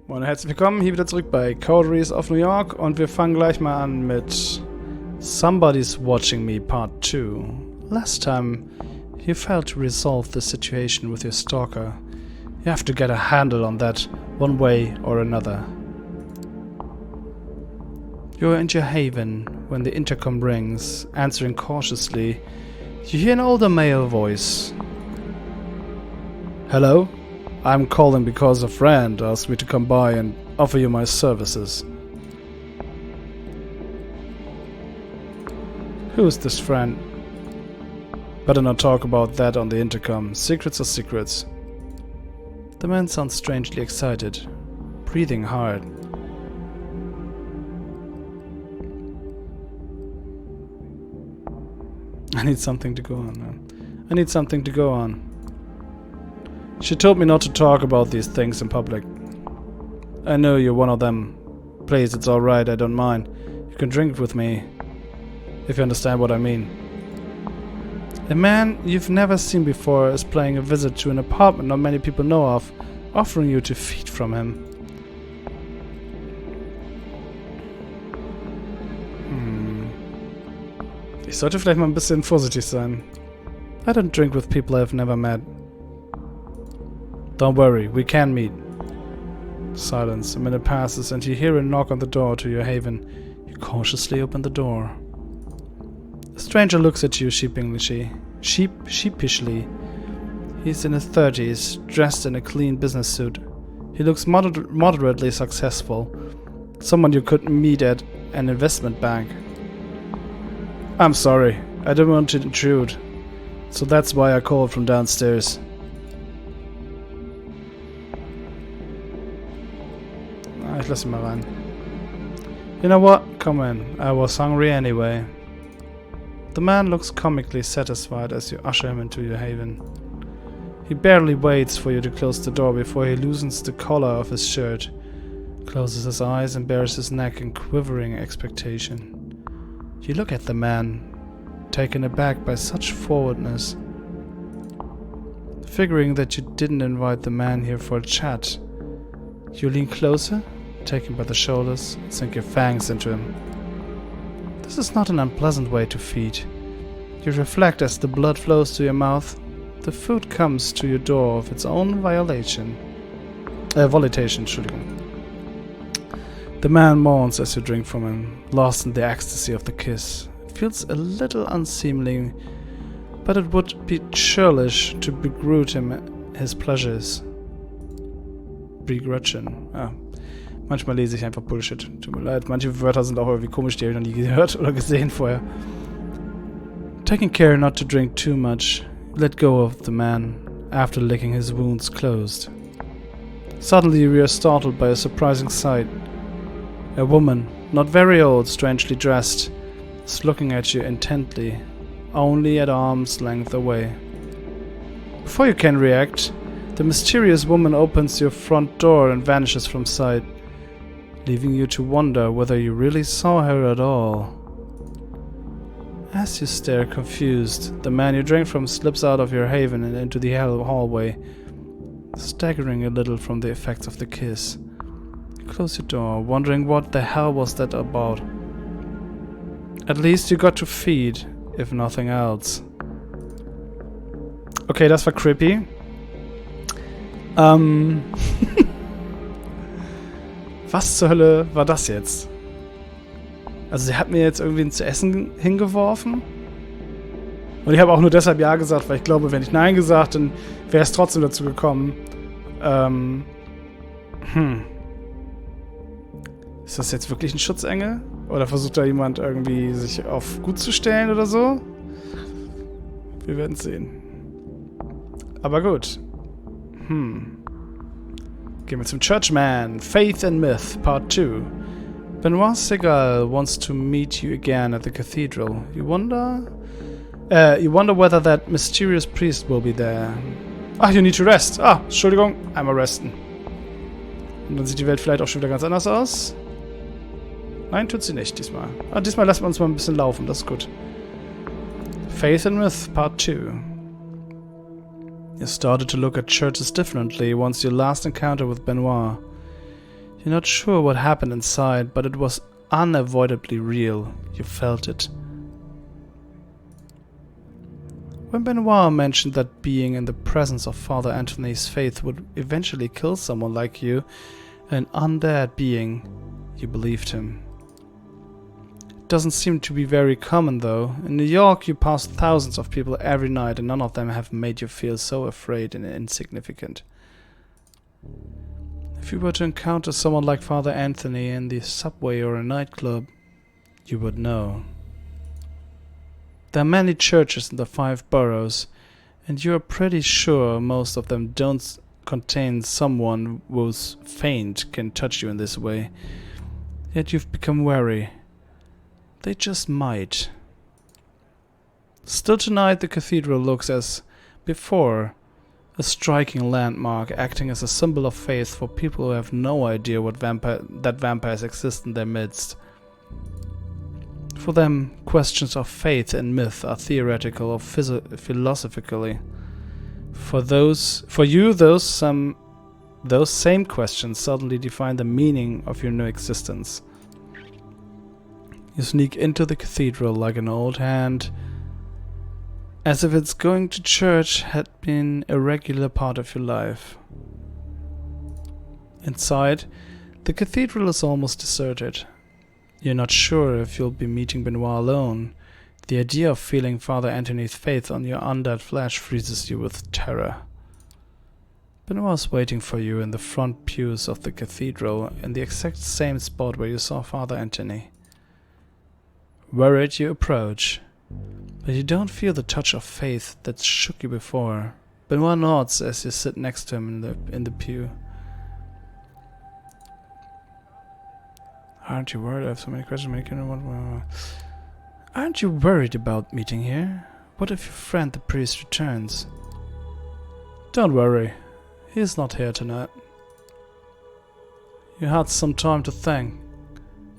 Moin und herzlich willkommen hier wieder zurück bei Coteries of New York und wir fangen gleich mal an mit Somebody's Watching Me Part 2. Last time you failed to resolve the situation with your stalker. You have to get a handle on that one way or another. You're in your haven when the intercom rings, answering cautiously. You hear an older male voice. Hello? I'm calling because a friend asked me to come by and offer you my services. Who is this friend? Better not talk about that on the intercom. Secrets are secrets. The man sounds strangely excited, breathing hard. I need something to go on, man. I need something to go on. She told me not to talk about these things in public. I know you're one of them. Please, it's alright, I don't mind. You can drink with me, if you understand what I mean. A man you've never seen before is paying a visit to an apartment not many people know of, offering you to feed from him. Ich sollte vielleicht mal ein bisschen vorsichtig sein. I don't drink with people I've never met. Don't worry, we can meet. Silence. A minute passes and you hear a knock on the door to your haven. You cautiously open the door. A stranger looks at you sheepishly. He's in his 30s, dressed in a clean business suit. He looks moderately successful. Someone you could meet at an investment bank. I'm sorry, I didn't want to intrude. So that's why I called from downstairs. Ich lass ihn mal rein. You know what? Come in. I was hungry anyway. The man looks comically satisfied as you usher him into your haven. He barely waits for you to close the door before he loosens the collar of his shirt, closes his eyes and bares his neck in quivering expectation. You look at the man, taken aback by such forwardness. Figuring that you didn't invite the man here for a chat, you lean closer, take him by the shoulders, sink your fangs into him. This is not an unpleasant way to feed. You reflect as the blood flows to your mouth. The food comes to your door of its own volitation. Entschuldigung. The man moans as you drink from him, lost in the ecstasy of the kiss. It feels a little unseemly, but it would be churlish to begrudge him his pleasures. Begrudgen. Ah. Manchmal lese ich einfach Bullshit. Tut mir leid. Manche Wörter sind auch irgendwie komisch, die habe ich noch nie gehört oder gesehen vorher. Taking care not to drink too much, let go of the man after licking his wounds closed. Suddenly you are startled by a surprising sight. A woman, not very old, strangely dressed, is looking at you intently, only at arm's length away. Before you can react, the mysterious woman opens your front door and vanishes from sight, leaving you to wonder whether you really saw her at all. As you stare confused, the man you drank from slips out of your haven and into the hallway, staggering a little from the effects of the kiss. You close your door, wondering what the hell was that about. At least you got to feed, if nothing else. Okay, das war creepy. Was zur Hölle war das jetzt? Also sie hat mir jetzt irgendwie ein zu essen hingeworfen. Und ich habe auch nur deshalb Ja gesagt, weil ich glaube, wenn ich Nein gesagt, dann wäre es trotzdem dazu gekommen. Ist das jetzt wirklich ein Schutzengel? Oder versucht da jemand irgendwie sich auf gut zu stellen oder so? Wir werden es sehen. Aber gut. Gehen wir zum Churchman. Faith and Myth, Part 2. Benoit Segal wants to meet you again at the cathedral. You wonder whether that mysterious priest will be there. Ach, you need to rest. Ah, Entschuldigung, einmal resten. Und dann sieht die Welt vielleicht auch schon wieder ganz anders aus. Nein, tut sie nicht diesmal. Ah, diesmal lassen wir uns mal ein bisschen laufen, das ist gut. Faith and Myth, Part 2. You started to look at churches differently once your last encounter with Benoit. You're not sure what happened inside, but it was unavoidably real. You felt it. When Benoit mentioned that being in the presence of Father Anthony's faith would eventually kill someone like you, an undead being, you believed him. It doesn't seem to be very common though. In New York you pass thousands of people every night and none of them have made you feel so afraid and insignificant. If you were to encounter someone like Father Anthony in the subway or a nightclub, you would know. There are many churches in the 5 boroughs, and you are pretty sure most of them don't contain someone whose faint can touch you in this way. Yet you've become wary. They just might. Still tonight the cathedral looks as before, a striking landmark acting as a symbol of faith for people who have no idea that vampires exist in their midst. For them, questions of faith and myth are theoretical or philosophically. For you, those same questions suddenly define the meaning of your new existence. You sneak into the cathedral like an old hand, as if its going to church had been a regular part of your life. Inside, the cathedral is almost deserted. You're not sure if you'll be meeting Benoit alone. The idea of feeling Father Anthony's faith on your undead flesh freezes you with terror. Benoit's waiting for you in the front pews of the cathedral, in the exact same spot where you saw Father Anthony. Worried, you approach, but you don't feel the touch of faith that shook you before. Benoit nods as you sit next to him in the pew. Aren't you worried? I have so many questions. Aren't you worried about meeting here? What if your friend the priest returns? Don't worry. He's not here tonight. You had some time to think.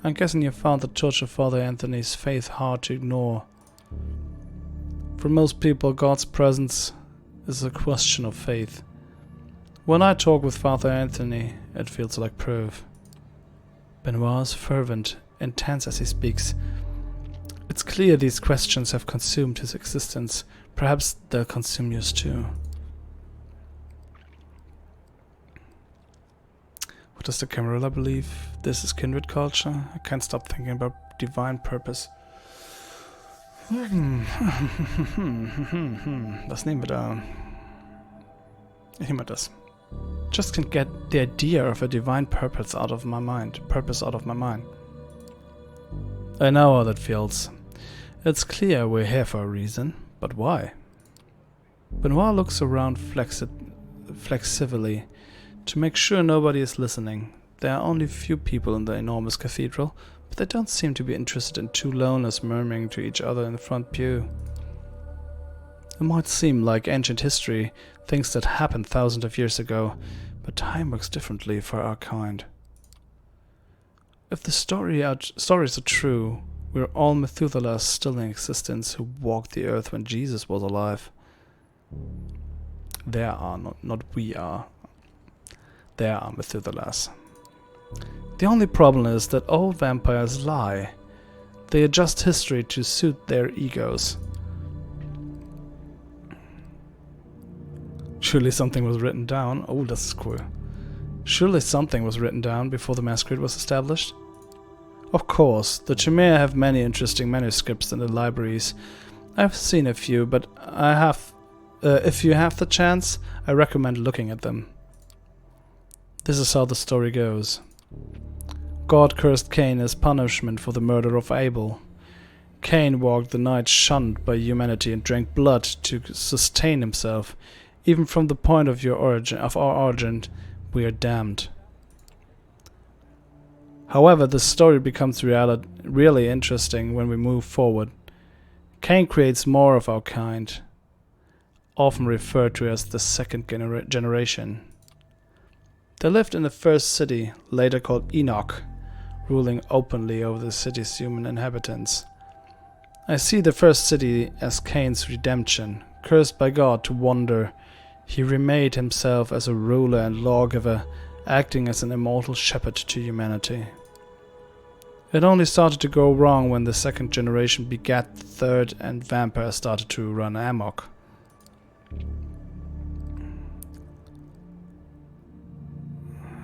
I'm guessing you found the touch of Father Anthony's faith hard to ignore. For most people, God's presence is a question of faith. When I talk with Father Anthony, it feels like proof. Benoit is fervent, intense as he speaks. It's clear these questions have consumed his existence. Perhaps they'll consume yours too. What does the Camarilla believe? This is kindred culture? I can't stop thinking about divine purpose. Was nehmen wir da? Ich nehme das. Just can't get the idea of a divine purpose out of my mind. I know how that feels. It's clear we're here for a reason, but why? Benoit looks around flexively to make sure nobody is listening. There are only few people in the enormous cathedral, but they don't seem to be interested in 2 loners murmuring to each other in the front pew. It might seem like ancient history, things that happened thousands of years ago, but time works differently for our kind. If the stories are true, we're all Methuselahs still in existence who walked the earth when Jesus was alive. There are, not we are. There are Methuselahs. The only problem is that all vampires lie. They adjust history to suit their egos. Surely something was written down. Oh, that's cool. Surely something was written down before the Masquerade was established. Of course, the Chimera have many interesting manuscripts in the libraries. I've seen a few, but if you have the chance, I recommend looking at them. This is how the story goes. God cursed Cain as punishment for the murder of Abel. Cain walked the night shunned by humanity and drank blood to sustain himself. Even from the point of our origin, we are damned. However, the story becomes really interesting when we move forward. Cain creates more of our kind, often referred to as the second generation. They lived in the first city, later called Enoch, ruling openly over the city's human inhabitants. I see the first city as Cain's redemption. Cursed by God to wander, he remade himself as a ruler and lawgiver, acting as an immortal shepherd to humanity. It only started to go wrong when the second generation begat the third and vampires started to run amok.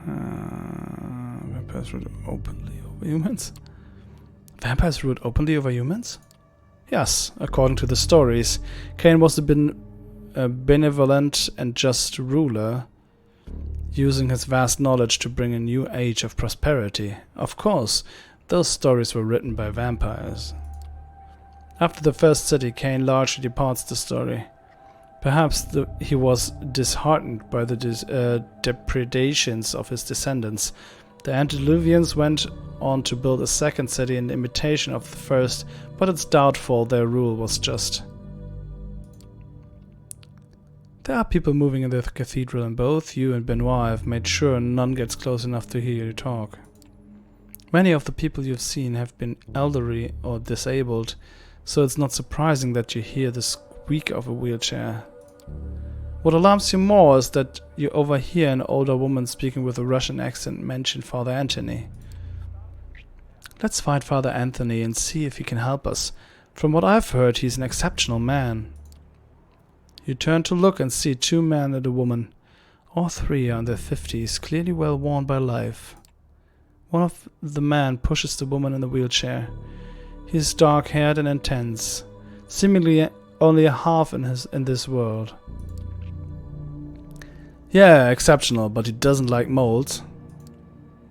Vampires ruled openly over humans? Vampires ruled openly over humans? Yes, according to the stories. Cain was a benevolent and just ruler, using his vast knowledge to bring a new age of prosperity. Of course, those stories were written by vampires. After the first city, Cain largely departs the story. Perhaps he was disheartened by the depredations of his descendants. The antediluvians went on to build a second city in imitation of the first, but it's doubtful their rule was just. There are people moving in the cathedral, and both you and Benoit have made sure none gets close enough to hear you talk. Many of the people you've seen have been elderly or disabled, so it's not surprising that you hear the squeak of a wheelchair. What alarms you more is that you overhear an older woman speaking with a Russian accent mention Father Anthony. Let's find Father Anthony and see if he can help us. From what I've heard, he's an exceptional man. You turn to look and see two men and a woman. All three are in their 50s, clearly well worn by life. One of the men pushes the woman in the wheelchair. He is dark-haired and intense, seemingly only a half in this world. Yeah, exceptional, but he doesn't like molds.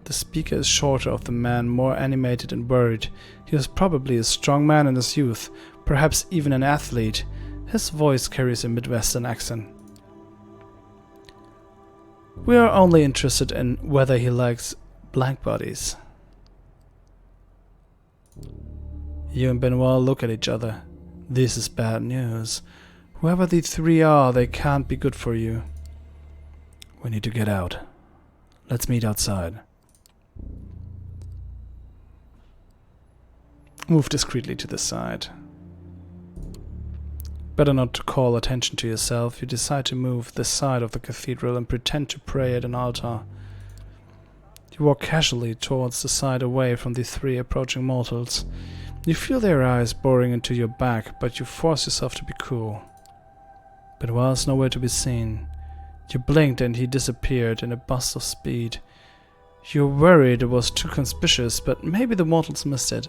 The speaker is shorter of the man, more animated and worried. He was probably a strong man in his youth, perhaps even an athlete. His voice carries a Midwestern accent. We are only interested in whether he likes blank bodies. You and Benoit look at each other. This is bad news. Whoever the three are, they can't be good for you. We need to get out. Let's meet outside. Move discreetly to the side. Better not to call attention to yourself. You decide to move this side of the cathedral and pretend to pray at an altar. You walk casually towards the side away from the three approaching mortals. You feel their eyes boring into your back, but you force yourself to be cool. Benoit is nowhere to be seen. You blinked and he disappeared in a burst of speed. You're worried it was too conspicuous, but maybe the mortals missed it.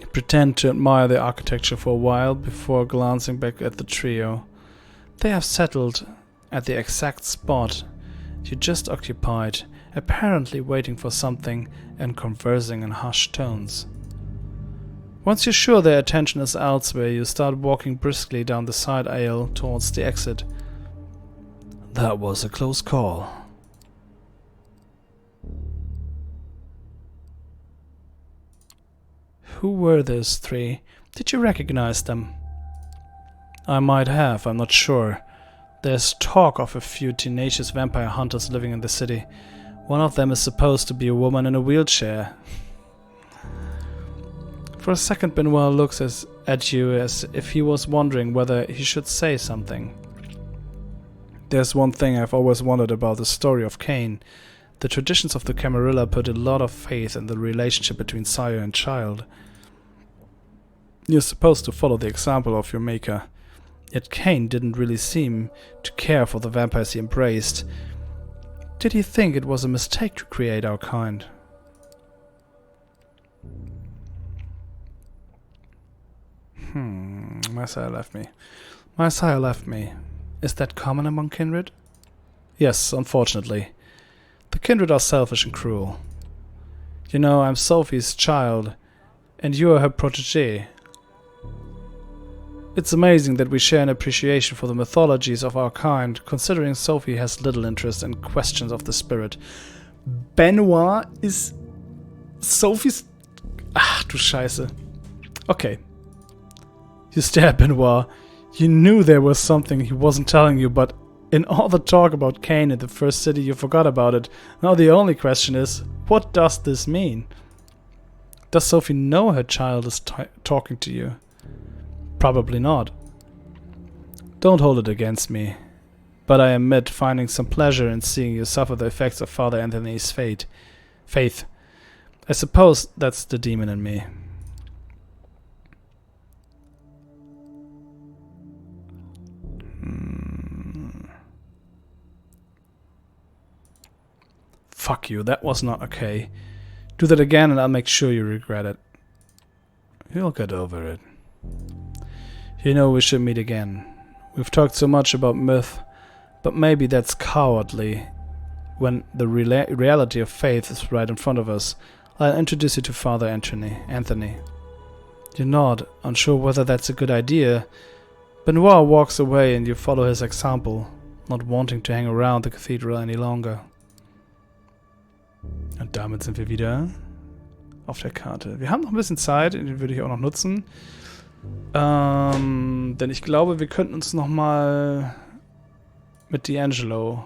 You pretend to admire the architecture for a while before glancing back at the trio. They have settled at the exact spot you just occupied, apparently waiting for something and conversing in hushed tones. Once you're sure their attention is elsewhere, you start walking briskly down the side aisle towards the exit. That was a close call. Who were those three? Did you recognize them? I might have, I'm not sure. There's talk of a few tenacious vampire hunters living in the city. One of them is supposed to be a woman in a wheelchair. For a second, Benoit looks at you as if he was wondering whether he should say something. There's one thing I've always wondered about the story of Cain. The traditions of the Camarilla put a lot of faith in the relationship between sire and child. You're supposed to follow the example of your maker. Yet Cain didn't really seem to care for the vampires he embraced. Did he think it was a mistake to create our kind? My sire left me. My sire left me. Is that common among kindred? Yes, unfortunately. The kindred are selfish and cruel. You know, I'm Sophie's child, and you are her protégé. It's amazing that we share an appreciation for the mythologies of our kind, considering Sophie has little interest in questions of the spirit. Benoit is Sophie's... Ach, du Scheiße. Okay. You stare at Benoit. You knew there was something he wasn't telling you, but in all the talk about Cain in the first city, you forgot about it. Now the only question is, what does this mean? Does Sophie know her child is talking to you? Probably not. Don't hold it against me. but I admit finding some pleasure in seeing you suffer the effects of Father Anthony's faith. I suppose that's the demon in me. Fuck you, that was not okay. Do that again and I'll make sure you regret it. You'll get over it. You know we should meet again. We've talked so much about myth, but maybe that's cowardly when the reality of faith is right in front of us. I'll introduce you to Father Anthony. You nod, unsure whether that's a good idea. Benoit walks away and you follow his example, not wanting to hang around the cathedral any longer. Und damit sind wir wieder auf der Karte. Wir haben noch ein bisschen Zeit, den würde ich auch noch nutzen. Denn ich glaube, wir könnten uns nochmal mit D'Angelo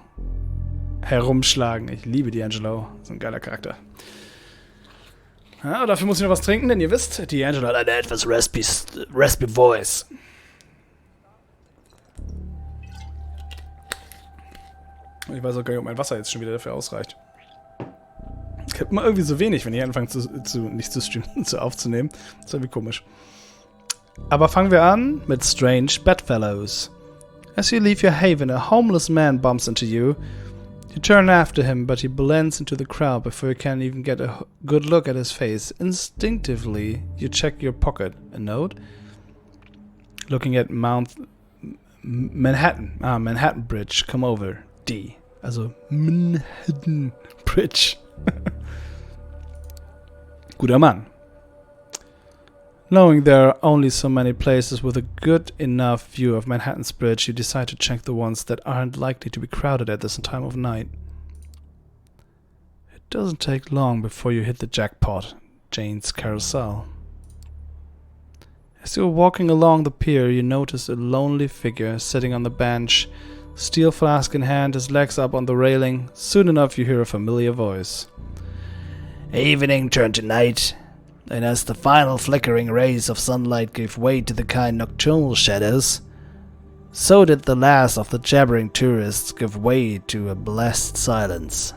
herumschlagen. Ich liebe D'Angelo. So ein geiler Charakter. Ja, dafür muss ich noch was trinken, denn ihr wisst, D'Angelo hat eine etwas raspy Voice. Ich weiß auch gar nicht, ob mein Wasser jetzt schon wieder dafür ausreicht. Ich habe immer irgendwie so wenig, wenn ich anfange nicht zu streamen, aufzunehmen. Das ist irgendwie komisch. Aber fangen wir an mit Strange Bedfellows. As you leave your haven, a homeless man bumps into you. You turn after him, but he blends into the crowd before you can even get a good look at his face. Instinctively, you check your pocket. A note? Looking at Manhattan. Manhattan Bridge. Come over. D. Also Manhattan Bridge. Guter Mann. Knowing there are only so many places with a good enough view of Manhattan's Bridge, you decide to check the ones that aren't likely to be crowded at this time of night. It doesn't take long before you hit the jackpot, Jane's Carousel. As you're walking along the pier, you notice a lonely figure sitting on the bench, steel flask in hand, his legs up on the railing. Soon enough you hear a familiar voice. Evening turned to night, and as the final flickering rays of sunlight gave way to the kind nocturnal shadows, so did the last of the jabbering tourists give way to a blessed silence.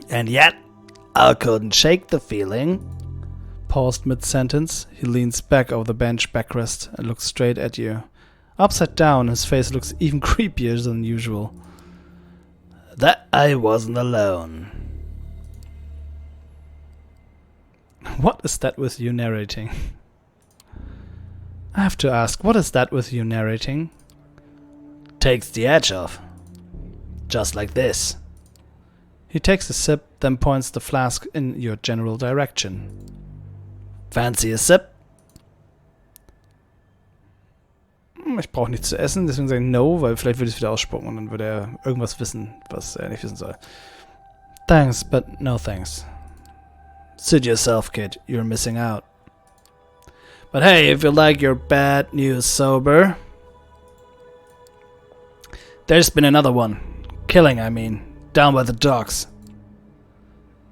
And yet, I couldn't shake the feeling. Paused mid-sentence, he leans back over the bench backrest and looks straight at you. Upside down, his face looks even creepier than usual. That I wasn't alone. What is that with you narrating? I have to ask, what is that with you narrating? Takes the edge off. Just like this. He takes a sip, then points the flask in your general direction. Fancy a sip? Ich brauche nichts zu essen, deswegen sage ich no, weil vielleicht würde ich es wieder ausspucken und dann würde er irgendwas wissen, was er nicht wissen soll. Thanks, but no thanks. Suit yourself, kid. You're missing out. But hey, if you like your bad news sober, there's been another one. Killing, I mean. Down by the docks.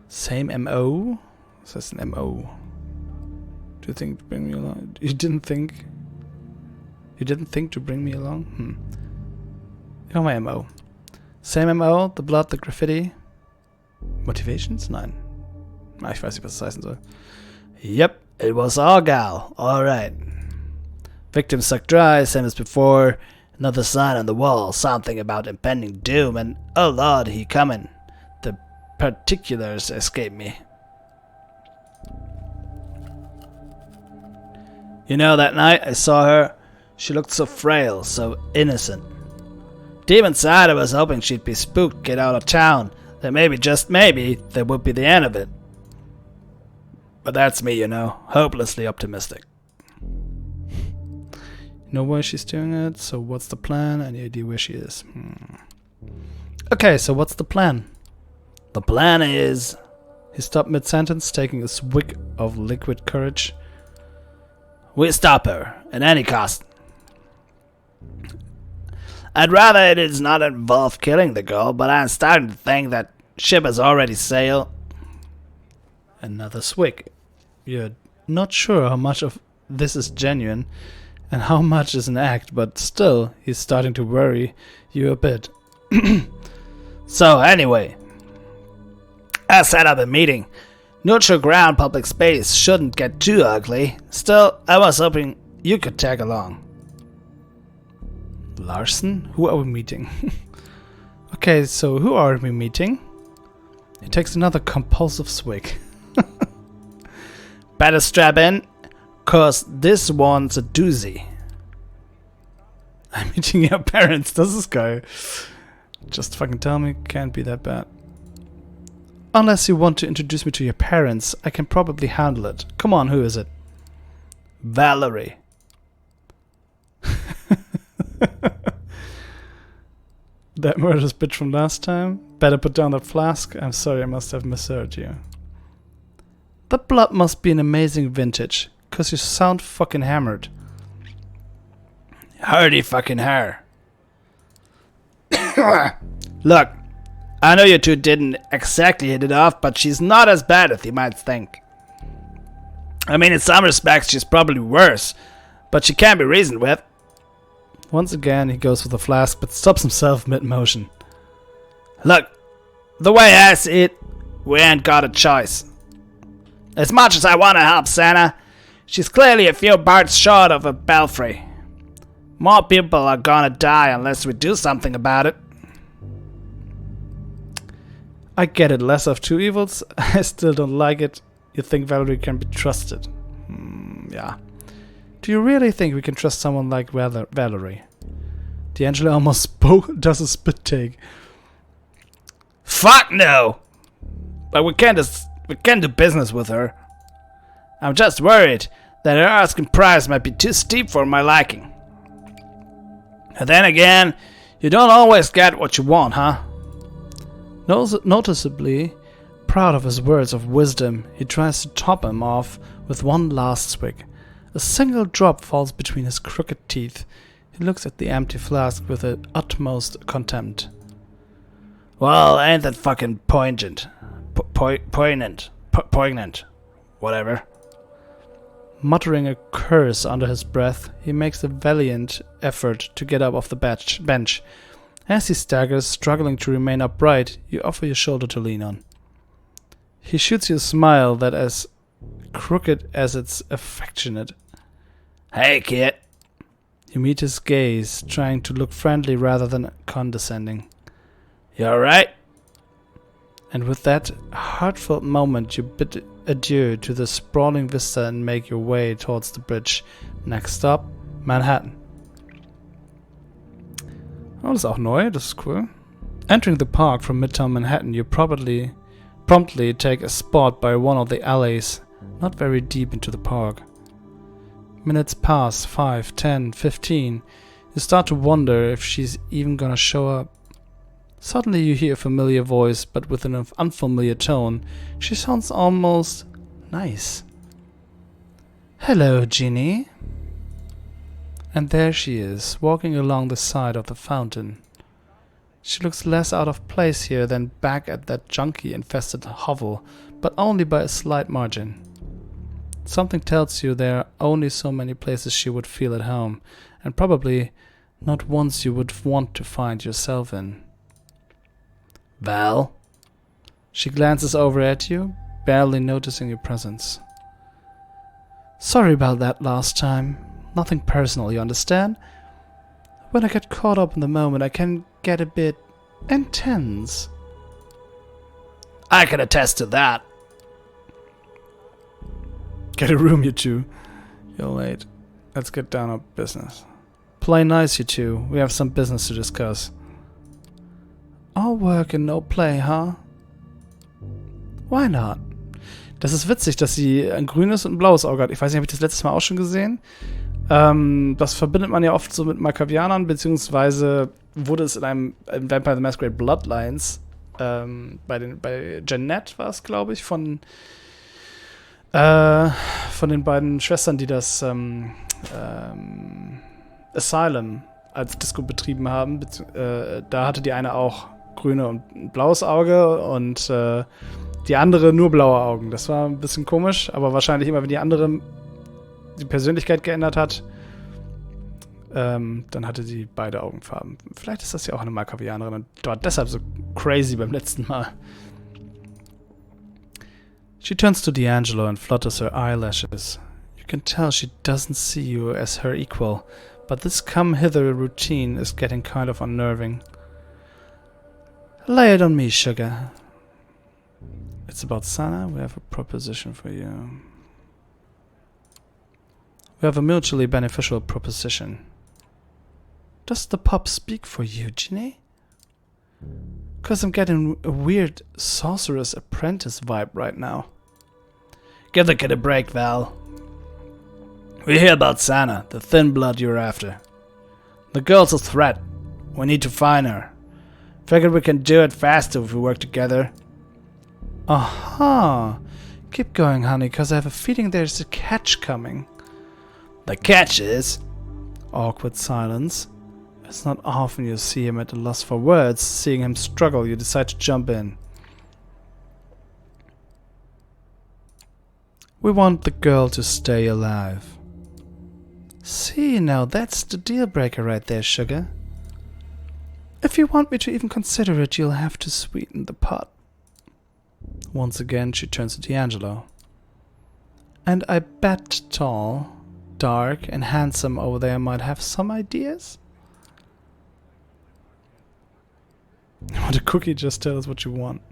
Same MO? Was heißt ein MO? Do you think to bring me along? You didn't think to bring me along? Ich mach mal MO. Same MO, the blood, the graffiti. Motivations? Nein. Ich weiß nicht, was das heißen soll. Yep, it was our gal. Alright. Victim sucked dry, same as before. Another sign on the wall, something about impending doom, and oh lord, he coming. The particulars escape me. You know, that night I saw her, she looked so frail, so innocent. Deep inside I was hoping she'd be spooked, get out of town. That maybe, just maybe, that would be the end of it. But that's me, you know, hopelessly optimistic. You know why she's doing it? So what's the plan? Any idea where she is? Okay, so what's the plan? The plan is... He stopped mid-sentence, taking a swig of liquid courage. We stop her, at any cost. I'd rather it does not involve killing the girl, but I'm starting to think that ship has already sailed. Another swig. You're not sure how much of this is genuine, And how much is an act, but still, he's starting to worry you a bit. So, anyway, I set up a meeting. Neutral ground public space shouldn't get too ugly. Still, I was hoping you could tag along. Larson? Who are we meeting? Okay, so who are we meeting? He takes another compulsive swig. Better strap in, cause this one's a doozy. I'm meeting your parents, das ist geil. Just fucking tell me, can't be that bad. Unless you want to introduce me to your parents, I can probably handle it. Come on, who is it? Valerie. That murderous bitch from last time? Better put down that flask. I'm sorry, I must have misheard you. The blood must be an amazing vintage, cause you sound fucking hammered. Hardy fucking hair. Look, I know you two didn't exactly hit it off, but she's not as bad as you might think. I mean, in some respects, she's probably worse, but she can be reasoned with. Once again, he goes for the flask, but stops himself mid-motion. Look, the way I see it, we ain't got a choice. As much as I want to help Santa, she's clearly a few parts short of a belfry. More people are gonna die unless we do something about it. I get it, lesser of two evils. I still don't like it. You think Valerie can be trusted? Yeah. Do you really think we can trust someone like Valerie? D'Angelo almost does a spit take. Fuck no! But we can't do business with her. I'm just worried that her asking price might be too steep for my liking. And then again, you don't always get what you want, huh? Noticeably proud of his words of wisdom, he tries to top him off with one last swig. A single drop falls between his crooked teeth. He looks at the empty flask with the utmost contempt. Well, ain't that fucking poignant? Poignant. Whatever. Muttering a curse under his breath, he makes a valiant effort to get up off the bench. As he staggers, struggling to remain upright, you offer your shoulder to lean on. He shoots you a smile that is crooked as it's affectionate. Hey, kid. You meet his gaze, trying to look friendly rather than condescending. You alright? And with that heartfelt moment, you bid adieu to the sprawling vista and make your way towards the bridge. Next stop, Manhattan. Oh, das ist auch neu, das ist cool. Entering the park from Midtown Manhattan, you promptly take a spot by one of the alleys, not very deep into the park. Minutes pass, 5, 10, 15. You start to wonder if she's even gonna show up. Suddenly you hear a familiar voice, but with an unfamiliar tone. She sounds almost nice. Hello, Ginny. And there she is, walking along the side of the fountain. She looks less out of place here than back at that junkie-infested hovel, but only by a slight margin. Something tells you there are only so many places she would feel at home, and probably not ones you would want to find yourself in. Val? She glances over at you, barely noticing your presence. Sorry about that last time. Nothing personal, you understand? When I get caught up in the moment, I can get a bit intense. I can attest to that. Get a room, you two. You're late. Let's get down to business. Play nice, you two. We have some business to discuss. All work and no play, huh? Why not? Das ist witzig, dass sie ein grünes und ein blaues Auge hat. Ich weiß nicht, habe ich das letztes Mal auch schon gesehen? Das verbindet man ja oft so mit Makavianern, beziehungsweise wurde es in Vampire the Masquerade Bloodlines, bei Jeanette war es, glaube ich, von den beiden Schwestern, die das Asylum als Disco betrieben haben. Da hatte die eine auch grüne und ein blaues Auge und die andere nur blaue Augen. Das war ein bisschen komisch, aber wahrscheinlich immer, wenn die andere die Persönlichkeit geändert hat, dann hatte sie beide Augenfarben. Vielleicht ist das ja auch eine Malkavianerin und war deshalb so crazy beim letzten Mal. She turns to D'Angelo and flutters her eyelashes. You can tell she doesn't see you as her equal, but this come-hither routine is getting kind of unnerving. Lay it on me, sugar. It's about Sana. We have a proposition for you. We have a mutually beneficial proposition. Does the pop speak for you, Ginny? 'Cause I'm getting a weird sorcerer's apprentice vibe right now. Give the kid a break, Val. We hear about Sana, the thin blood you're after. The girl's a threat. We need to find her. Figured we can do it faster if we work together. Aha! Keep going, honey, 'cause I have a feeling there's a catch coming. The catch is... Awkward silence. It's not often you see him at a loss for words. Seeing him struggle, you decide to jump in. We want the girl to stay alive. See, now that's the deal breaker right there, sugar. If you want me to even consider it, you'll have to sweeten the pot. Once again, she turns to D'Angelo. And I bet tall, dark, and handsome over there might have some ideas? Want a cookie? Just tell us what you want.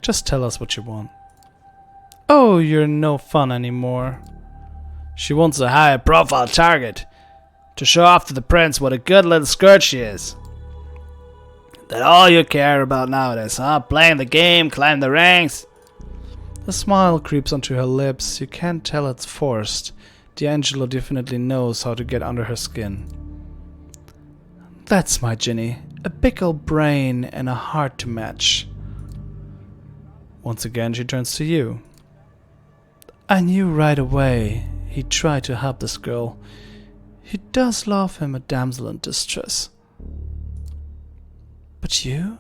Just tell us what you want. Oh, you're no fun anymore. She wants a higher profile target. To show off to the prince what a good little skirt she is. That all you care about nowadays, huh? Playing the game, climbing the ranks. A smile creeps onto her lips. You can't tell it's forced. D'Angelo definitely knows how to get under her skin. That's my Ginny. A big old brain and a heart to match. Once again, she turns to you. I knew right away he'd try to help this girl. He does love him a damsel in distress. But you?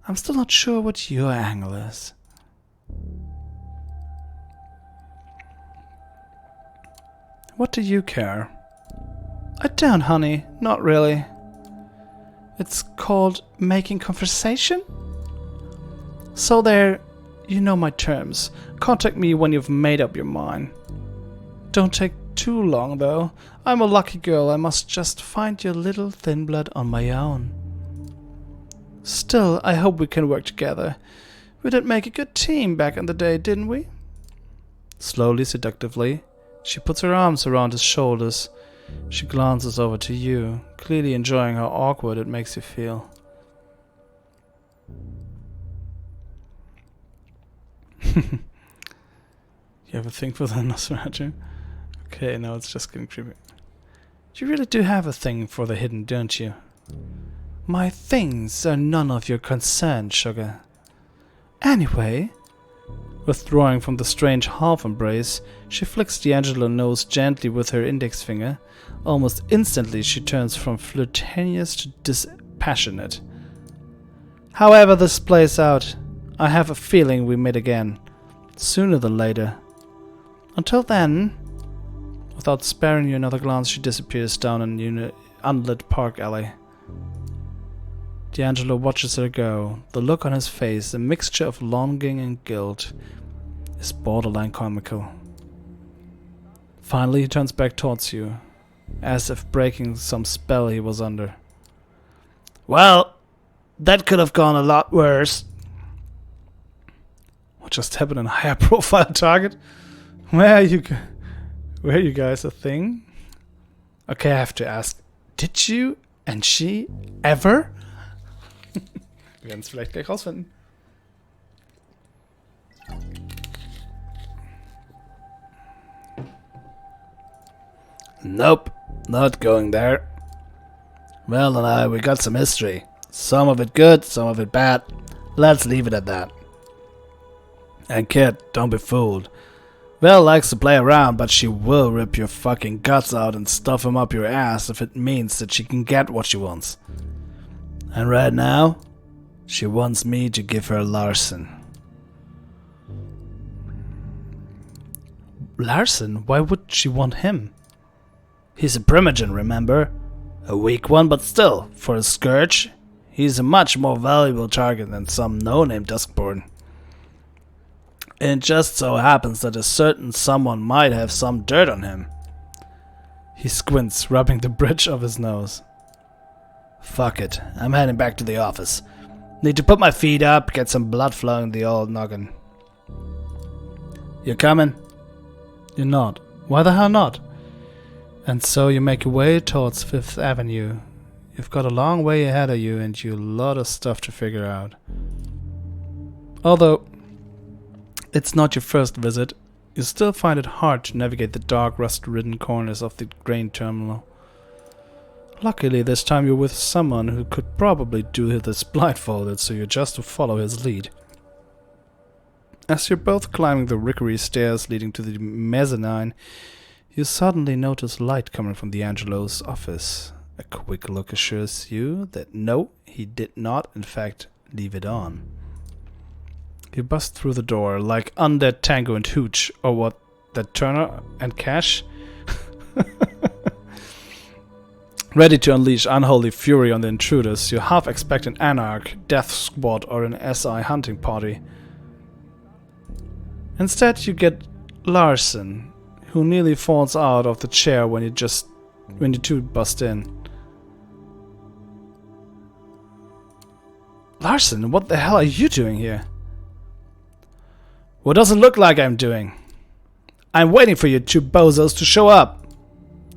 I'm still not sure what your angle is. What do you care? I don't, honey. Not really. It's called making conversation? So there, you know my terms. Contact me when you've made up your mind. Don't take too long, though. I'm a lucky girl. I must just find your little thin blood on my own. Still, I hope we can work together. We did make a good team back in the day, didn't we? Slowly, seductively, she puts her arms around his shoulders. She glances over to you, clearly enjoying how awkward it makes you feel. You have a thing for the Nosferatu? Okay, now it's just getting creepy. You really do have a thing for the hidden, don't you? My things are none of your concern, sugar. Anyway, withdrawing from the strange half-embrace, she flicks D'Angelo's nose gently with her index finger. Almost instantly, she turns from flirtatious to dispassionate. However this plays out, I have a feeling we meet again, sooner than later. Until then, without sparing you another glance, she disappears down an unlit park alley. D'Angelo watches her go. The look on his face, a mixture of longing and guilt, is borderline comical. Finally, he turns back towards you, as if breaking some spell he was under. Well, that could have gone a lot worse. What just happened? A higher profile target? Where are you guys a thing? Okay, I have to ask. Did you and she ever? Wir werden es vielleicht gleich rausfinden. Nope, not going there. Well, and we got some history. Some of it good, some of it bad. Let's leave it at that. And kid, don't be fooled. Val likes to play around, but she will rip your fucking guts out and stuff them up your ass if it means that she can get what she wants. And right now, she wants me to give her Larson. Larson? Why would she want him? He's a primogen, remember? A weak one, but still, for a scourge, he's a much more valuable target than some no-name Duskborn. It just so happens that a certain someone might have some dirt on him. He squints, rubbing the bridge of his nose. Fuck it, I'm heading back to the office. Need to put my feet up, get some blood flowing in the old noggin. You coming? You're not. Why the hell not? And so you make your way towards 5th Avenue. You've got a long way ahead of you and a lot of stuff to figure out. Although it's not your first visit, you still find it hard to navigate the dark, rust-ridden corners of the grain terminal. Luckily, this time you're with someone who could probably do this blindfolded, so you just to follow his lead. As you're both climbing the rickery stairs leading to the mezzanine, you suddenly notice light coming from D'Angelo's office. A quick look assures you that no, he did not, in fact, leave it on. You bust through the door like Undead Tango and Hooch, or what, that Turner and Cash? Ready to unleash unholy fury on the intruders, you half expect an Anarch, Death Squad, or an SI hunting party. Instead, you get Larson, who nearly falls out of the chair when you two bust in. Larson, what the hell are you doing here? What does it look like I'm doing? I'm waiting for you two bozos to show up.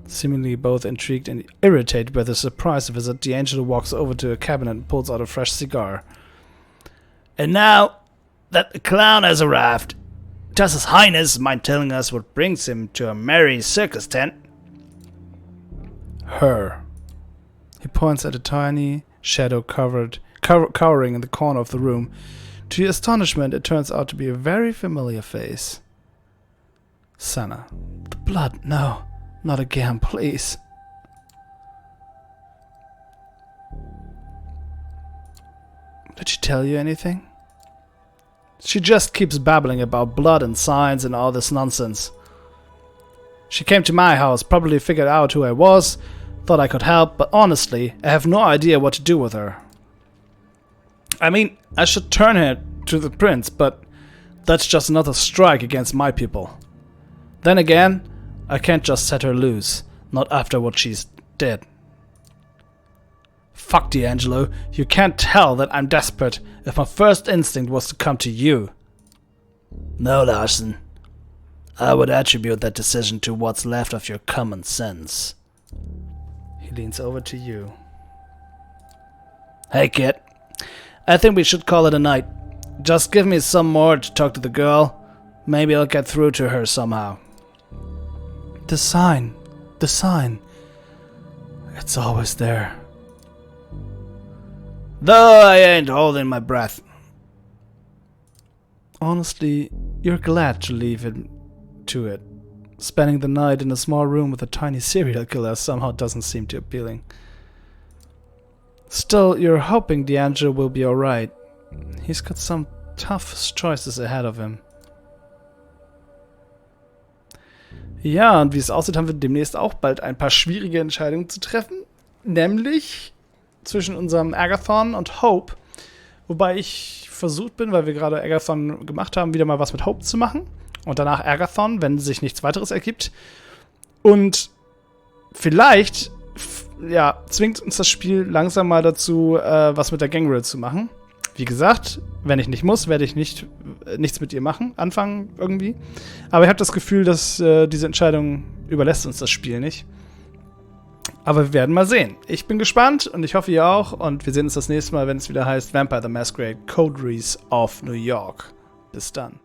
Seemingly both intrigued and irritated by the surprise visit, D'Angelo walks over to a cabinet and pulls out a fresh cigar. And now that the clown has arrived, does His Highness mind telling us what brings him to a merry circus tent? Her. He points at a tiny shadow cowering in the corner of the room. To your astonishment, it turns out to be a very familiar face. Sana. The blood, no. Not again, please. Did she tell you anything? She just keeps babbling about blood and signs and all this nonsense. She came to my house, probably figured out who I was, thought I could help, but honestly, I have no idea what to do with her. I mean, I should turn her to the prince, but that's just another strike against my people. Then again, I can't just set her loose, not after what she's did. Fuck D'Angelo, you can't tell that I'm desperate if my first instinct was to come to you. No, Larson. I would attribute that decision to what's left of your common sense. He leans over to you. Hey kid, I think we should call it a night. Just give me some more to talk to the girl. Maybe I'll get through to her somehow. The sign. The sign. It's always there. Though I ain't holding my breath. Honestly, you're glad to leave it to it. Spending the night in a small room with a tiny serial killer somehow doesn't seem too appealing. Still, you're hoping D'Angelo will be alright. He's got some tough choices ahead of him. Ja, und wie es aussieht, haben wir demnächst auch bald ein paar schwierige Entscheidungen zu treffen. Nämlich zwischen unserem Agathon und Hope. Wobei ich versucht bin, weil wir gerade Agathon gemacht haben, wieder mal was mit Hope zu machen. Und danach Agathon, wenn sich nichts weiteres ergibt. Und vielleicht zwingt uns das Spiel langsam mal dazu, was mit der Gangrel zu machen. Wie gesagt, wenn ich nicht muss, werde ich nichts mit ihr anfangen irgendwie. Aber ich habe das Gefühl, dass diese Entscheidung überlässt uns das Spiel nicht. Aber wir werden mal sehen. Ich bin gespannt und ich hoffe, ihr auch. Und wir sehen uns das nächste Mal, wenn es wieder heißt Vampire the Masquerade Coteries of New York. Bis dann.